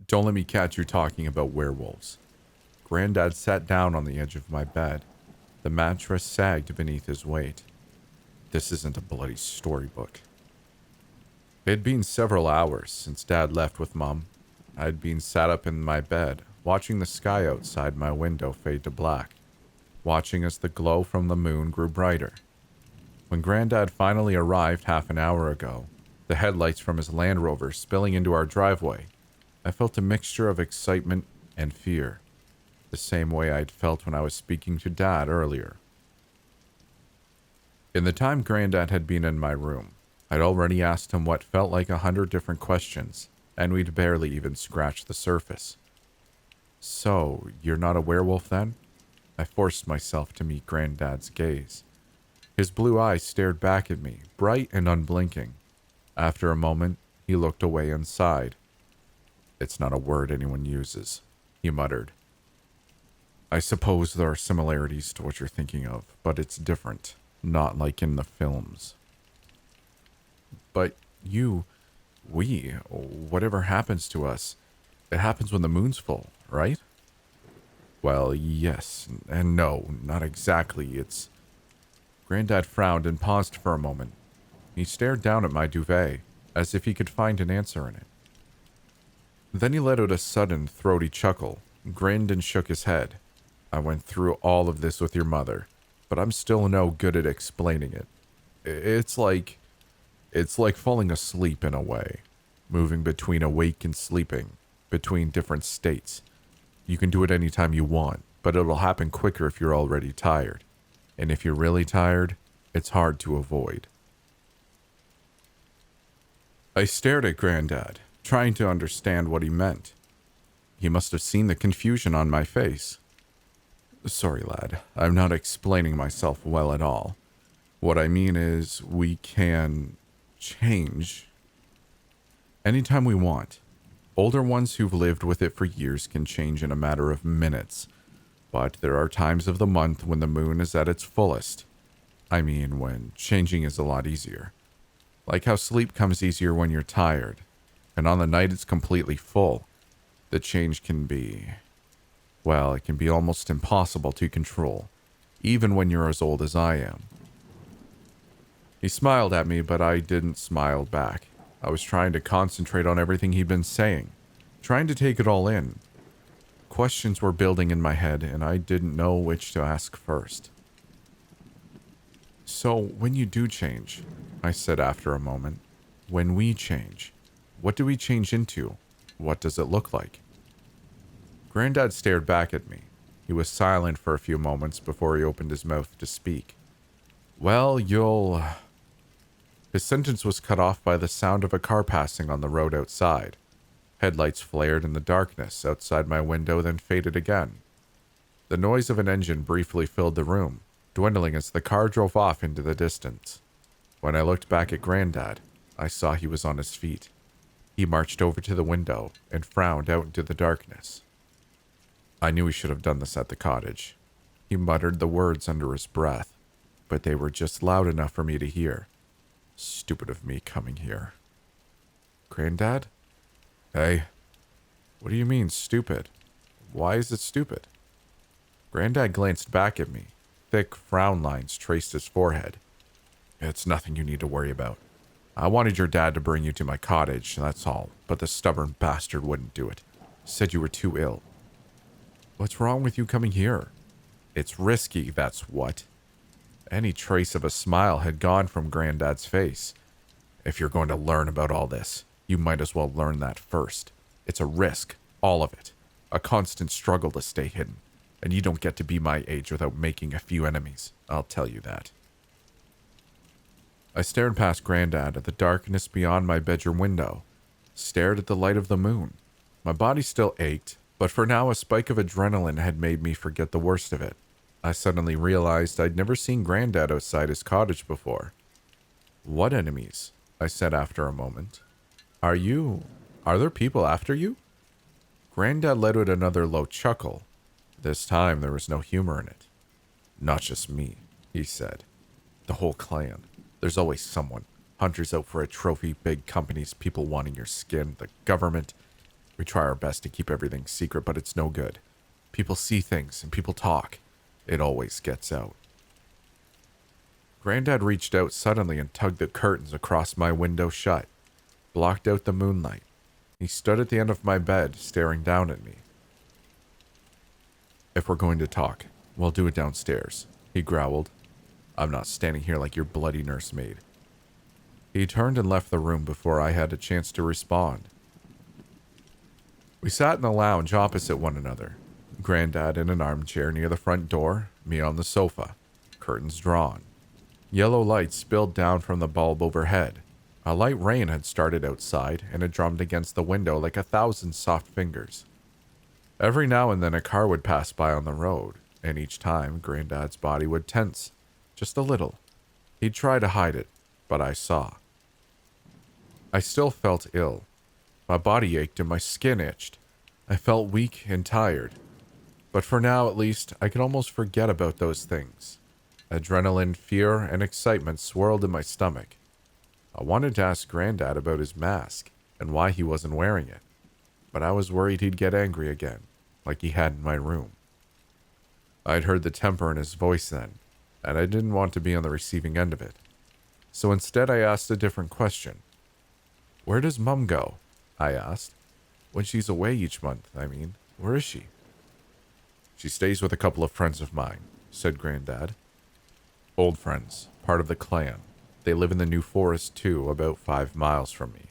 Don't let me catch you talking about werewolves. Granddad sat down on the edge of my bed. The mattress sagged beneath his weight. This isn't a bloody storybook. It had been several hours since Dad left with Mom. I had been sat up in my bed, watching the sky outside my window fade to black, watching as the glow from the moon grew brighter. When Granddad finally arrived half an hour ago, the headlights from his Land Rover spilling into our driveway, I felt a mixture of excitement and fear, the same way I'd felt when I was speaking to Dad earlier. In the time Granddad had been in my room, I'd already asked him what felt like 100 different questions, and we'd barely even scratched the surface. So, you're not a werewolf then? I forced myself to meet Granddad's gaze. His blue eyes stared back at me, bright and unblinking. After a moment, he looked away and sighed. It's not a word anyone uses, he muttered. I suppose there are similarities to what you're thinking of, but it's different, not like in the films. But whatever happens to us, it happens when the moon's full, right? Well, yes, and no, not exactly. Granddad frowned and paused for a moment. He stared down at my duvet, as if he could find an answer in it. Then he let out a sudden, throaty chuckle, grinned and shook his head. I went through all of this with your mother, but I'm still no good at explaining it. It's like falling asleep in a way, moving between awake and sleeping, between different states. You can do it anytime you want, but it'll happen quicker if you're already tired. And if you're really tired, it's hard to avoid. I stared at Granddad, trying to understand what he meant. He must have seen the confusion on my face. Sorry, lad, I'm not explaining myself well at all. What I mean is, we can change anytime we want. Older ones who've lived with it for years can change in a matter of minutes, but there are times of the month when the moon is at its fullest. I mean, when changing is a lot easier. Like how sleep comes easier when you're tired, and on the night it's completely full. The change can be, well, it can be almost impossible to control, even when you're as old as I am. He smiled at me, but I didn't smile back. I was trying to concentrate on everything he'd been saying, trying to take it all in. Questions were building in my head, and I didn't know which to ask first. So, when you do change, I said after a moment, when we change, what do we change into? What does it look like? Granddad stared back at me. He was silent for a few moments before he opened his mouth to speak. Well, His sentence was cut off by the sound of a car passing on the road outside. Headlights flared in the darkness outside my window, then faded again. The noise of an engine briefly filled the room, dwindling as the car drove off into the distance. When I looked back at Granddad, I saw he was on his feet. He marched over to the window and frowned out into the darkness. I knew he should have done this at the cottage. He muttered the words under his breath, but they were just loud enough for me to hear. Stupid of me coming here. Granddad? Hey. What do you mean, stupid? Why is it stupid? Granddad glanced back at me. Thick frown lines traced his forehead. It's nothing you need to worry about. I wanted your dad to bring you to my cottage, that's all, but the stubborn bastard wouldn't do it. Said you were too ill. What's wrong with you coming here? It's risky, that's what. Any trace of a smile had gone from Granddad's face. If you're going to learn about all this, you might as well learn that first. It's a risk, all of it. A constant struggle to stay hidden. And you don't get to be my age without making a few enemies, I'll tell you that. I stared past Granddad at the darkness beyond my bedroom window, stared at the light of the moon. My body still ached, but for now a spike of adrenaline had made me forget the worst of it. I suddenly realized I'd never seen Granddad outside his cottage before. What enemies? I said after a moment. Are there people after you? Granddad let out another low chuckle. This time there was no humor in it. Not just me, he said. The whole clan. There's always someone. Hunters out for a trophy, big companies, people wanting your skin, the government. We try our best to keep everything secret, but it's no good. People see things and people talk. It always gets out. Granddad reached out suddenly and tugged the curtains across my window shut, blocked out the moonlight. He stood at the end of my bed, staring down at me. If we're going to talk, we'll do it downstairs, he growled. I'm not standing here like your bloody nursemaid. He turned and left the room before I had a chance to respond. We sat in the lounge opposite one another. Granddad in an armchair near the front door, me on the sofa, curtains drawn. Yellow light spilled down from the bulb overhead. A light rain had started outside, and it drummed against the window like 1,000 soft fingers. Every now and then a car would pass by on the road, and each time Granddad's body would tense, just a little. He'd try to hide it, but I saw. I still felt ill. My body ached and my skin itched. I felt weak and tired. But for now, at least, I could almost forget about those things. Adrenaline, fear, and excitement swirled in my stomach. I wanted to ask Granddad about his mask and why he wasn't wearing it, but I was worried he'd get angry again, like he had in my room. I'd heard the temper in his voice then, and I didn't want to be on the receiving end of it. So instead I asked a different question. Where does Mum go? I asked. When she's away each month, where is she? She stays with a couple of friends of mine, said Granddad. Old friends, part of the clan. They live in the New Forest too, about 5 miles from me.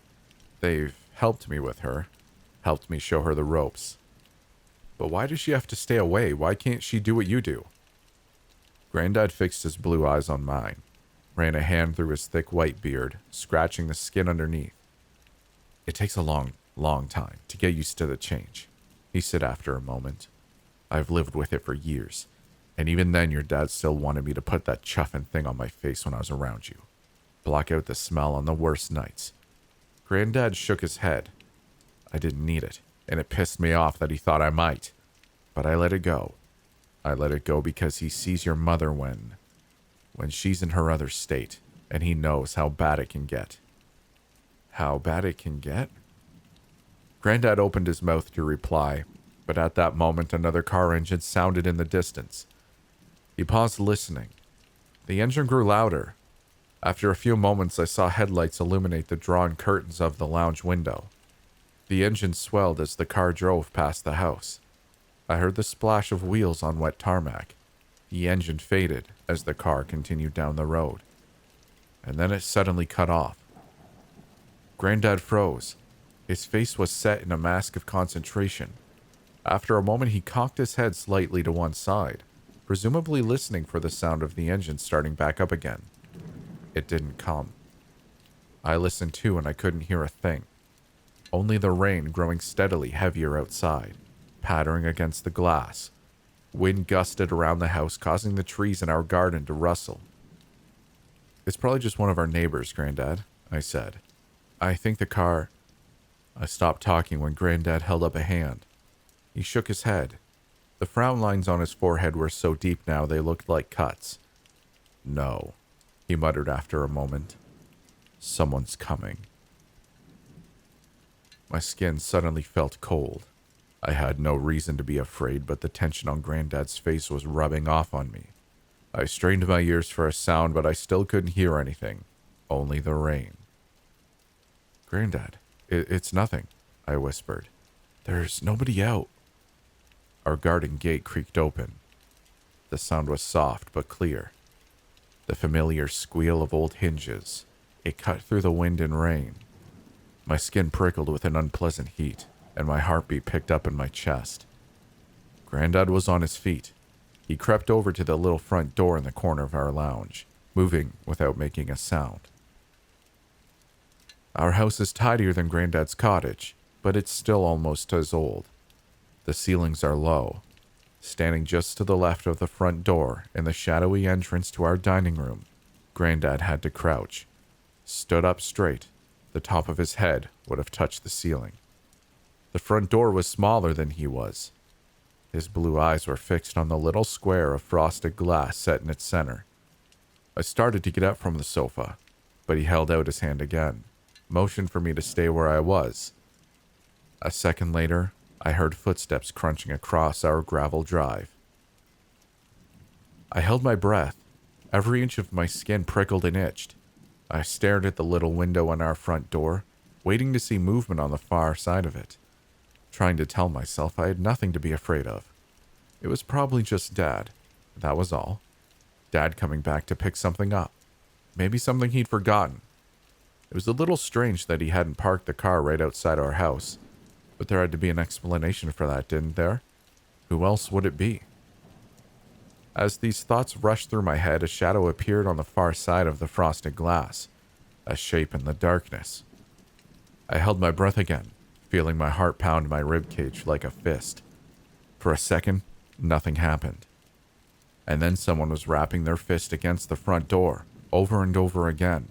They've helped me with her, helped me show her the ropes. But why does she have to stay away? Why can't she do what you do? Granddad fixed his blue eyes on mine, ran a hand through his thick white beard, scratching the skin underneath. It takes a long, long time to get used to the change, he said after a moment. I've lived with it for years, and even then your dad still wanted me to put that chuffing thing on my face when I was around you. Block out the smell on the worst nights. Granddad shook his head. I didn't need it, and it pissed me off that he thought I might. But I let it go. I let it go because he sees your mother when she's in her other state, and he knows how bad it can get. How bad it can get? Granddad opened his mouth to reply, but at that moment another car engine sounded in the distance. He paused listening. The engine grew louder. After a few moments I saw headlights illuminate the drawn curtains of the lounge window. The engine swelled as the car drove past the house. I heard the splash of wheels on wet tarmac. The engine faded as the car continued down the road. And then it suddenly cut off. Granddad froze. His face was set in a mask of concentration. After a moment he cocked his head slightly to one side, presumably listening for the sound of the engine starting back up again. It didn't come. I listened too, and I couldn't hear a thing. Only the rain growing steadily heavier outside, pattering against the glass. Wind gusted around the house, causing the trees in our garden to rustle. It's probably just one of our neighbors, Granddad, I said. I think the car... I stopped talking when Granddad held up a hand. He shook his head. The frown lines on his forehead were so deep now they looked like cuts. No, he muttered after a moment. Someone's coming. My skin suddenly felt cold. I had no reason to be afraid, but the tension on Granddad's face was rubbing off on me. I strained my ears for a sound, but I still couldn't hear anything. Only the rain. Granddad, it's nothing, I whispered. There's nobody out. Our garden gate creaked open. The sound was soft but clear. The familiar squeal of old hinges. It cut through the wind and rain. My skin prickled with an unpleasant heat, and my heartbeat picked up in my chest. Granddad was on his feet. He crept over to the little front door in the corner of our lounge, moving without making a sound. Our house is tidier than Granddad's cottage, but it's still almost as old. The ceilings are low. Standing just to the left of the front door in the shadowy entrance to our dining room, Granddad had to crouch. Stood up straight, the top of his head would have touched the ceiling. The front door was smaller than he was. His blue eyes were fixed on the little square of frosted glass set in its center. I started to get up from the sofa, but he held out his hand again, motioned for me to stay where I was. A second later, I heard footsteps crunching across our gravel drive. I held my breath. Every inch of my skin prickled and itched. I stared at the little window on our front door, waiting to see movement on the far side of it, trying to tell myself I had nothing to be afraid of. It was probably just Dad. That was all. Dad coming back to pick something up. Maybe something he'd forgotten. It was a little strange that he hadn't parked the car right outside our house, but there had to be an explanation for that, didn't there? Who else would it be? As these thoughts rushed through my head, a shadow appeared on the far side of the frosted glass, a shape in the darkness. I held my breath again, feeling my heart pound my ribcage like a fist. For a second, nothing happened. And then someone was rapping their fist against the front door, over and over again.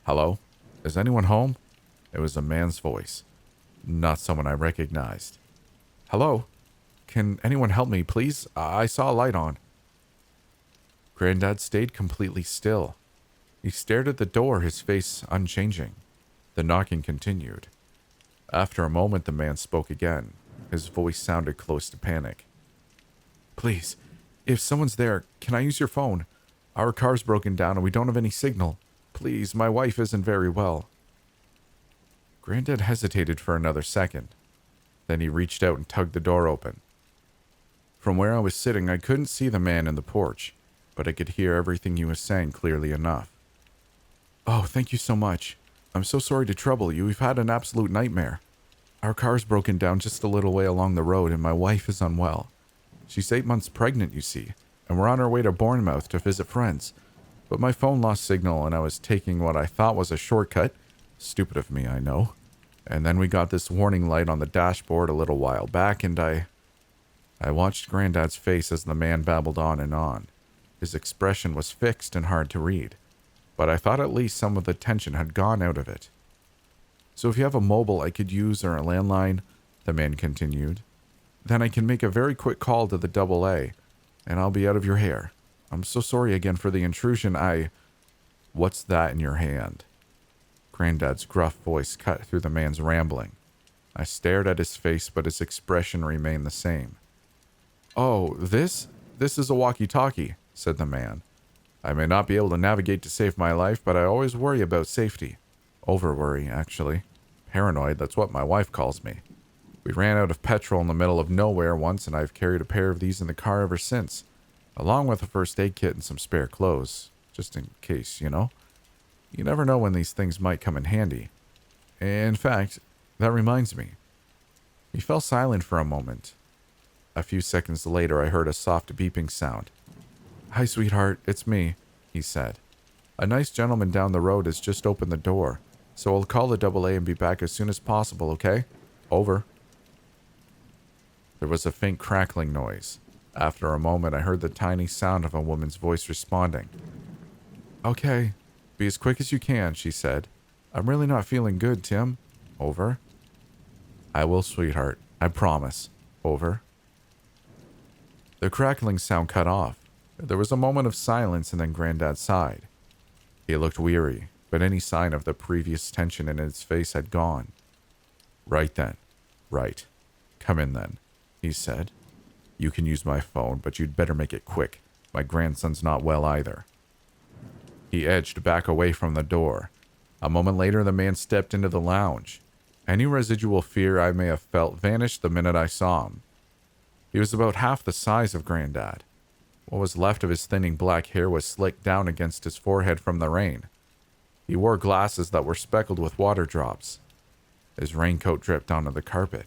"Hello? Is anyone home?" It was a man's voice, not someone I recognized. "Hello? Can anyone help me, please? I saw a light on." Granddad stayed completely still. He stared at the door, his face unchanging. The knocking continued. After a moment, the man spoke again. His voice sounded close to panic. "Please, if someone's there, can I use your phone? Our car's broken down and we don't have any signal. Please, my wife isn't very well." Granddad hesitated for another second. Then he reached out and tugged the door open. From where I was sitting, I couldn't see the man in the porch, but I could hear everything he was saying clearly enough. "Oh, thank you so much. I'm so sorry to trouble you. We've had an absolute nightmare. Our car's broken down just a little way along the road and my wife is unwell. She's 8 months pregnant, you see, and we're on our way to Bournemouth to visit friends. But my phone lost signal and I was taking what I thought was a shortcut. Stupid of me, I know. And then we got this warning light on the dashboard a little while back and I watched Granddad's face as the man babbled on and on. His expression was fixed and hard to read, but I thought at least some of the tension had gone out of it. So if you have a mobile I could use or a landline," the man continued, "then I can make a very quick call to the AA, and I'll be out of your hair. I'm so sorry again for the intrusion. What's that in your hand?" Granddad's gruff voice cut through the man's rambling. I stared at his face, but his expression remained the same. "Oh, this is a walkie-talkie," said the man. "I may not be able to navigate to save my life, but I always worry about safety. Over-worry, actually. Paranoid, that's what my wife calls me. We ran out of petrol in the middle of nowhere once, and I've carried a pair of these in the car ever since, along with a first aid kit and some spare clothes, just in case, you know? You never know when these things might come in handy. In fact, that reminds me." He fell silent for a moment. A few seconds later, I heard a soft beeping sound. "Hi, sweetheart, it's me," he said. "A nice gentleman down the road has just opened the door, so I'll call the AA and be back as soon as possible, okay? Over." There was a faint crackling noise. After a moment, I heard the tiny sound of a woman's voice responding. "Okay, be as quick as you can," she said. "I'm really not feeling good, Tim." Over. "I will, sweetheart. I promise." Over. The crackling sound cut off. There was a moment of silence and then Granddad sighed. He looked weary, but any sign of the previous tension in his face had gone. "Right then. Right. Come in then," he said. "You can use my phone, but you'd better make it quick. My grandson's not well either." He edged back away from the door. A moment later, the man stepped into the lounge. Any residual fear I may have felt vanished the minute I saw him. He was about half the size of Granddad. What was left of his thinning black hair was slicked down against his forehead from the rain. He wore glasses that were speckled with water drops. His raincoat dripped onto the carpet.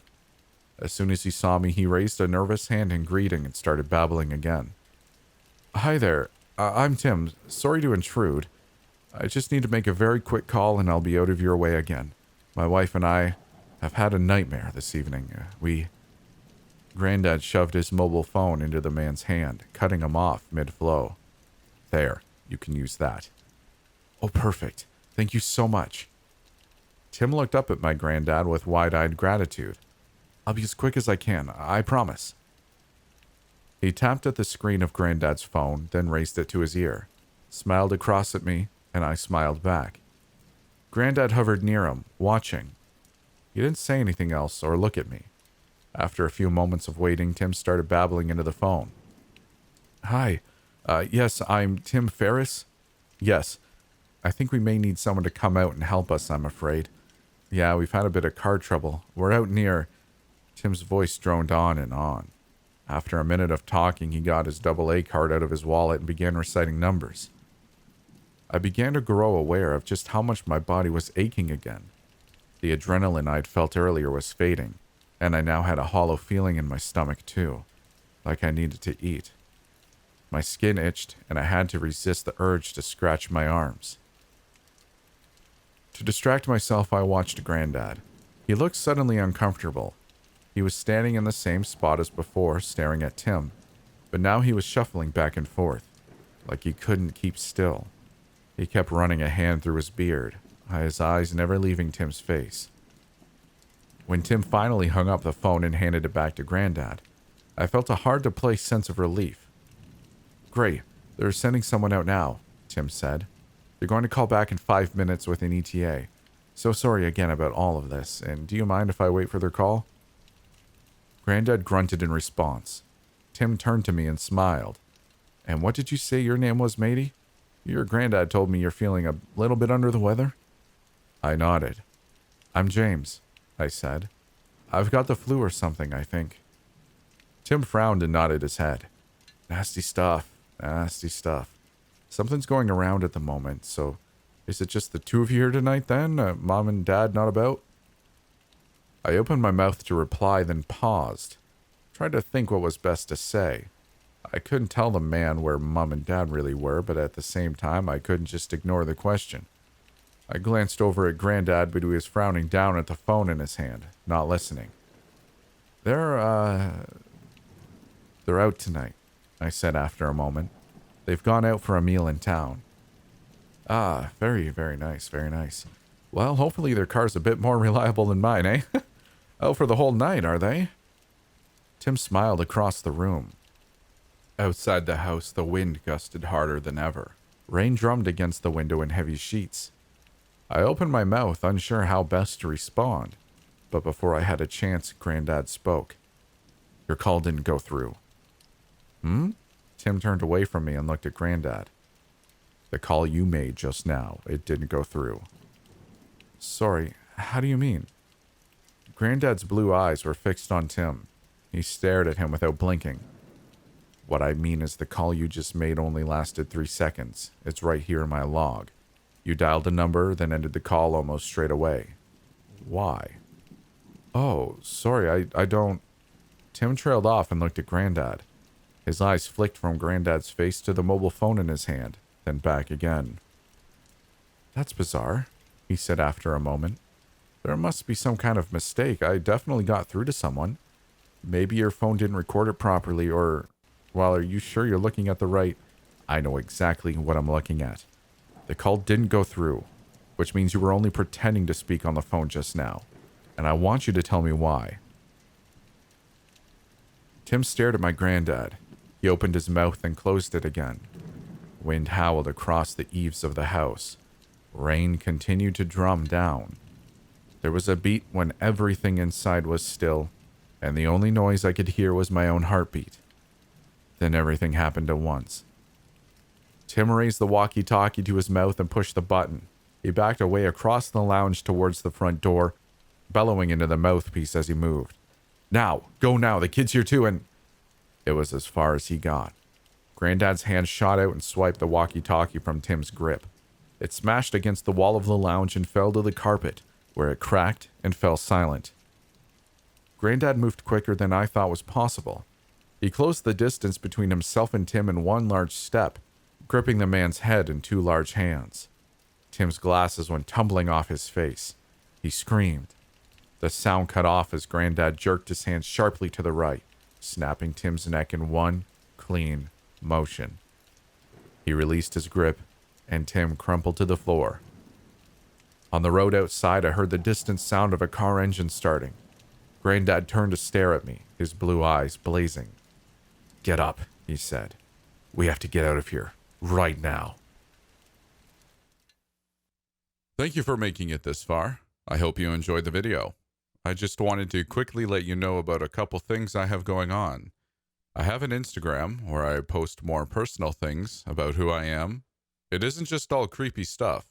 As soon as he saw me, he raised a nervous hand in greeting and started babbling again. "Hi there. I'm Tim. Sorry to intrude. I just need to make a very quick call and I'll be out of your way again. My wife and I have had a nightmare this evening. Granddad shoved his mobile phone into the man's hand, cutting him off mid-flow. "There, you can use that." "Oh, perfect. Thank you so much." Tim looked up at my granddad with wide-eyed gratitude. "I'll be as quick as I can, I promise." He tapped at the screen of Granddad's phone, then raised it to his ear, smiled across at me, and I smiled back. Granddad hovered near him, watching. He didn't say anything else or look at me. After a few moments of waiting, Tim started babbling into the phone. Hi. Yes, I'm Tim Ferriss. Yes. I think we may need someone to come out and help us, I'm afraid. Yeah, we've had a bit of car trouble. We're out near... Tim's voice droned on and on. After a minute of talking, he got his AA card out of his wallet and began reciting numbers. I began to grow aware of just how much my body was aching again. The adrenaline I'd felt earlier was fading, and I now had a hollow feeling in my stomach too, like I needed to eat. My skin itched, and I had to resist the urge to scratch my arms. To distract myself, I watched Granddad. He looked suddenly uncomfortable. He was standing in the same spot as before, staring at Tim, but now he was shuffling back and forth, like he couldn't keep still. He kept running a hand through his beard, his eyes never leaving Tim's face. When Tim finally hung up the phone and handed it back to Granddad, I felt a hard-to-place sense of relief. Great, they're sending someone out now, Tim said. They're going to call back in 5 minutes with an ETA. So sorry again about all of this, and do you mind if I wait for their call? Granddad grunted in response. Tim turned to me and smiled. And what did you say your name was, matey? Your granddad told me you're feeling a little bit under the weather? I nodded. I'm James, I said. I've got the flu or something, I think. Tim frowned and nodded his head. Nasty stuff. Something's going around at the moment, so is it just the two of you here tonight then? Mom and Dad not about? I opened my mouth to reply, then paused. Tried to think what was best to say. I couldn't tell the man where Mom and Dad really were, but at the same time, I couldn't just ignore the question. I glanced over at Granddad, but he was frowning down at the phone in his hand, not listening. They're out tonight, I said after a moment. They've gone out for a meal in town. Ah, very, very nice, very nice. Well, hopefully their car's a bit more reliable than mine, eh? Out for the whole night, are they? Tim smiled across the room. Outside the house, the wind gusted harder than ever. Rain drummed against the window in heavy sheets. I opened my mouth, unsure how best to respond, but before I had a chance, Granddad spoke. Your call didn't go through. Tim turned away from me and looked at Granddad. The call you made just now, it didn't go through. Sorry, how do you mean? Granddad's blue eyes were fixed on Tim. He stared at him without blinking. What I mean is the call you just made only lasted 3 seconds. It's right here in my log. You dialed a number, then ended the call almost straight away. Why? Oh, sorry, I don't... Tim trailed off and looked at Granddad. His eyes flicked from Granddad's face to the mobile phone in his hand, then back again. That's bizarre, he said after a moment. There must be some kind of mistake. I definitely got through to someone. Maybe your phone didn't record it properly, or... Well, are you sure you're looking at the right... I know exactly what I'm looking at. The call didn't go through, which means you were only pretending to speak on the phone just now. And I want you to tell me why. Tim stared at my granddad. He opened his mouth and closed it again. Wind howled across the eaves of the house. Rain continued to drum down. There was a beat when everything inside was still, and the only noise I could hear was my own heartbeat. Then everything happened at once. Tim raised the walkie-talkie to his mouth and pushed the button. He backed away across the lounge towards the front door, bellowing into the mouthpiece as he moved. Now, go now, the kid's here too, and... It was as far as he got. Granddad's hand shot out and swiped the walkie-talkie from Tim's grip. It smashed against the wall of the lounge and fell to the carpet, where it cracked and fell silent. Granddad moved quicker than I thought was possible. He closed the distance between himself and Tim in one large step, gripping the man's head in 2 large hands. Tim's glasses went tumbling off his face. He screamed. The sound cut off as Granddad jerked his hand sharply to the right, snapping Tim's neck in one clean motion. He released his grip, and Tim crumpled to the floor. On the road outside, I heard the distant sound of a car engine starting. Granddad turned to stare at me, his blue eyes blazing. Get up, he said. We have to get out of here, right now. Thank you for making it this far. I hope you enjoyed the video. I just wanted to quickly let you know about a couple things I have going on. I have an Instagram where I post more personal things about who I am. It isn't just all creepy stuff.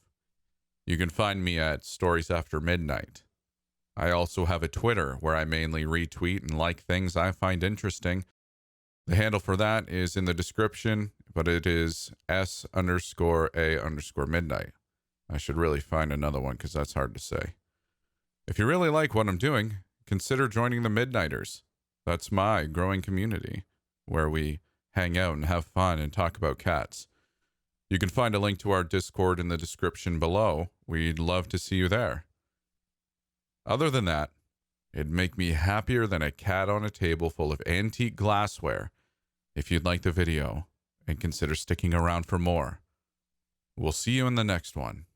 You can find me at Stories After Midnight. I also have a Twitter where I mainly retweet and like things I find interesting. The handle for that is in the description, but it is S_A_midnight. I should really find another one because that's hard to say. If you really like what I'm doing, consider joining the Midnighters. That's my growing community where we hang out and have fun and talk about cats. You can find a link to our Discord in the description below. We'd love to see you there. Other than that, it'd make me happier than a cat on a table full of antique glassware if you'd like the video and consider sticking around for more. We'll see you in the next one.